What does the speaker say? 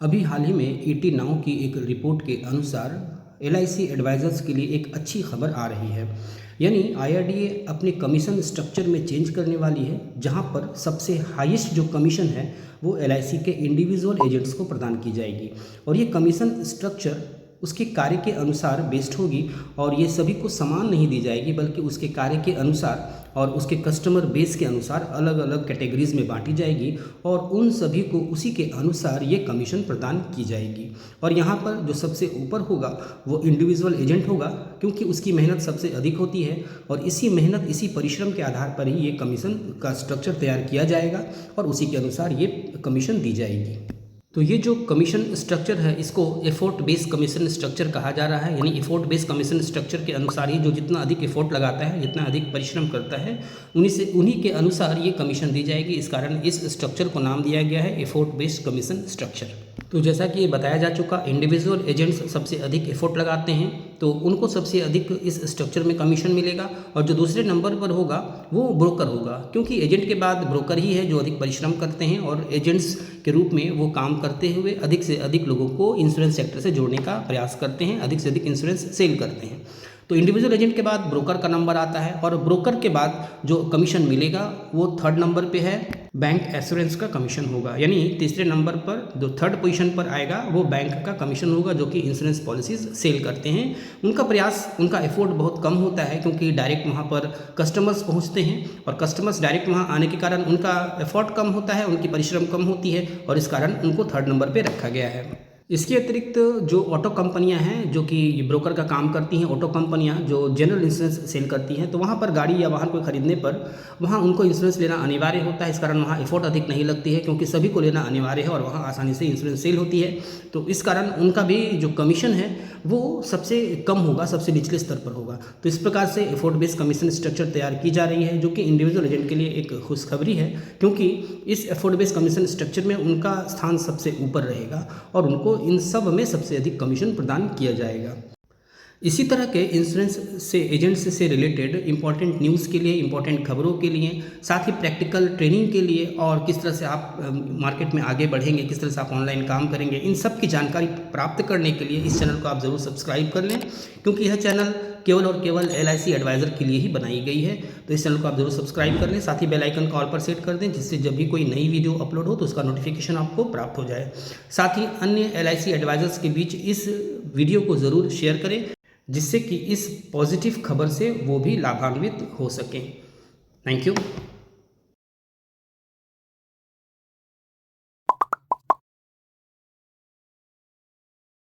अभी हाल ही में ET now की एक रिपोर्ट के अनुसार एलआईसी एडवाइजर्स के लिए एक अच्छी खबर आ रही है। यानी आईआरडीए अपने कमीशन स्ट्रक्चर में चेंज करने वाली है, जहां पर सबसे हाईएस्ट जो कमीशन है वो एलआईसी के इंडिविजुअल एजेंट्स को प्रदान की जाएगी। और ये कमीशन स्ट्रक्चर उसके कार्य के अनुसार बेस्ड होगी और ये सभी को समान नहीं दी जाएगी, बल्कि उसके कार्य के अनुसार और उसके कस्टमर बेस के अनुसार अलग अलग कैटेगरीज में बांटी जाएगी और उन सभी को उसी के अनुसार ये कमीशन प्रदान की जाएगी। और यहाँ पर जो सबसे ऊपर होगा वो इंडिविजुअल एजेंट होगा, क्योंकि उसकी मेहनत सबसे अधिक होती है और इसी मेहनत इसी परिश्रम के आधार पर ही ये कमीशन का स्ट्रक्चर तैयार किया जाएगा और उसी के अनुसार ये कमीशन दी जाएगी। तो ये जो कमीशन स्ट्रक्चर है इसको एफोर्ट बेस्ड कमीशन स्ट्रक्चर कहा जा रहा है। यानी एफोर्ट बेस्ड कमीशन स्ट्रक्चर के अनुसार ही जो जितना अधिक एफोर्ट लगाता है, जितना अधिक परिश्रम करता है, उन्हीं के अनुसार ये कमीशन दी जाएगी। इस कारण इस स्ट्रक्चर को नाम दिया गया है एफोर्ट बेस्ड कमीशन स्ट्रक्चर। तो जैसा कि ये बताया जा चुका, इंडिविजुअल एजेंट्स सबसे अधिक एफोर्ट लगाते हैं तो उनको सबसे अधिक इस स्ट्रक्चर में कमीशन मिलेगा। और जो दूसरे नंबर पर होगा वो ब्रोकर होगा, क्योंकि एजेंट के बाद ब्रोकर ही है जो अधिक परिश्रम करते हैं और एजेंट्स के रूप में वो काम करते हुए अधिक से अधिक लोगों को इंश्योरेंस सेक्टर से जोड़ने का प्रयास करते हैं, अधिक से अधिक इंश्योरेंस सेल करते हैं। तो इंडिविजुअल एजेंट के बाद ब्रोकर का नंबर आता है और ब्रोकर के बाद जो कमीशन मिलेगा वो थर्ड नंबर पे है बैंक एश्योरेंस का कमीशन होगा। यानी तीसरे नंबर पर जो थर्ड पोजीशन पर आएगा वो बैंक का कमीशन होगा, जो कि इंश्योरेंस पॉलिसीज सेल करते हैं। उनका प्रयास, उनका एफोर्ट बहुत कम होता है, क्योंकि डायरेक्ट वहाँ पर कस्टमर्स पहुँचते हैं और कस्टमर्स डायरेक्ट वहाँ आने के कारण उनका एफोर्ट कम होता है, उनकी परिश्रम कम होती है और इस कारण उनको थर्ड नंबर पर रखा गया है। इसके अतिरिक्त जो ऑटो कंपनियां हैं जो कि ब्रोकर का काम करती हैं, ऑटो कंपनियां जो जनरल इंश्योरेंस सेल करती हैं, तो वहां पर गाड़ी या वाहन को खरीदने पर वहां उनको इंश्योरेंस लेना अनिवार्य होता है। इस कारण वहां एफोर्ट अधिक नहीं लगती है, क्योंकि सभी को लेना अनिवार्य है और वहां आसानी से इंश्योरेंस सेल होती है। तो इस कारण उनका भी जो कमीशन है वो सबसे कम होगा, सबसे निचले स्तर पर होगा। तो इस प्रकार से एफोर्ट बेस्ड कमीशन स्ट्रक्चर तैयार की जा रही है, जो कि इंडिविजुअल एजेंट के लिए एक खुशखबरी है, क्योंकि इस एफोर्ट बेस्ड कमीशन स्ट्रक्चर में उनका स्थान सबसे ऊपर रहेगा और उनको इन सब में सबसे अधिक कमीशन प्रदान किया जाएगा। इसी तरह के इंश्योरेंस से एजेंट्स से रिलेटेड इंपॉर्टेंट न्यूज़ के लिए, इंपॉर्टेंट खबरों के लिए, साथ ही प्रैक्टिकल ट्रेनिंग के लिए और किस तरह से आप मार्केट में आगे बढ़ेंगे, किस तरह से आप ऑनलाइन काम करेंगे, इन सब की जानकारी प्राप्त करने के लिए इस चैनल को आप ज़रूर सब्सक्राइब कर लें, क्योंकि यह चैनल केवल और केवल एलआईसी एडवाइज़र के लिए ही बनाई गई है। तो इस चैनल को आप जरूर सब्सक्राइब कर लें, साथ ही बेल आइकन को ऑल पर सेट कर दें, जिससे जब भी कोई नई वीडियो अपलोड हो तो उसका नोटिफिकेशन आपको प्राप्त हो जाए। साथ ही अन्य एलआईसी एडवाइज़र्स के बीच इस वीडियो को ज़रूर शेयर करें, जिससे कि इस पॉजिटिव खबर से वो भी लाभान्वित हो सकें। Thank you.